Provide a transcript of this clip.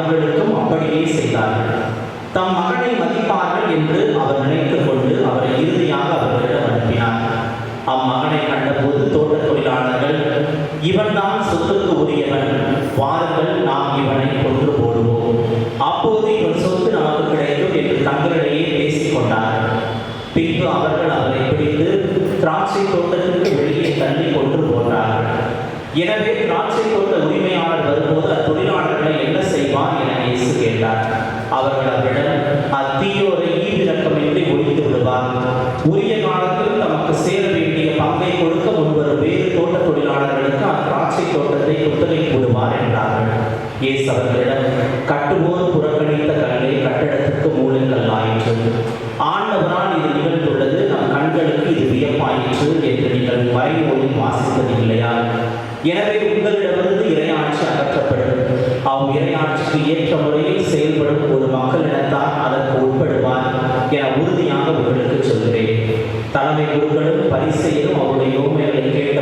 அவர்களுக்கும் அப்படியே செய்தார்கள். தம் மகனை மதிப்பார்கள் என்று அவர் நினைத்துக் கொண்டு அவரை இறுதியாக அவர்களிடம் அனுப்பினார். அம்மகனை கண்டபோது தோட்ட தொழிலாளர்கள், இவன்தான் சொத்துக்கு உரியவன், வாருங்கள் நாம் இவனை கொன்று போடுவோம், அப்போது இவன் சொத்து நமக்கு கிடைக்கும் என்று தங்களிடையே பேசிக் கொண்டார்கள். பின்பு அவர்கள் அவரை பிடித்து திராட்சை தோட்டத்திற்கு வெளியே தள்ளி கொண்டு போனார்கள். எனவே திராட்சை தோட்ட உரிமையாளர் வரும்போது அத்தொழிலாளர்களை என்ன செய்வார் என இயேசு கேட்டார். அவர்கள் அவரிடம், அத்தீயோரை ஈவிரக்கமின்றி ஒழித்து விடுவார், உரிய காலத்தில் தமக்கு சேர வேண்டிய பங்கை கொடுக்க முன்வரும் வேறு தோட்ட தொழிலாளர்களுக்கு அத்திராட்சை தோட்டத்தை குத்தகை போடுவார் என்றார்கள். இயேசு அவர்களிடம், கட்டுவோர் புறக்கணித்த கல்லே கட்டடத்திற்கு மூலக்கல்லாயிற்று. ஆண்டவரால் இது நிகழ்ந்துள்ளது, நம் கண்களுக்கு இது வியப்பாயிற்று என்று நீங்கள் மறைநூலில் வாசித்தது இல்லையா? எனவே உங்களிடமிருந்து இறையாட்சி அகற்றப்படும். இறையாட்சிக்கு ஏற்ற முறையில் செயல்படும் ஒரு மக்களிடத்தான் அதற்கு உட்படுவார் என உறுதியாக உங்களுக்கு சொல்கிறேன். தலைமை குருக்களும் பரிசேயரும் அவருடைய உண்மைகளை கேட்ட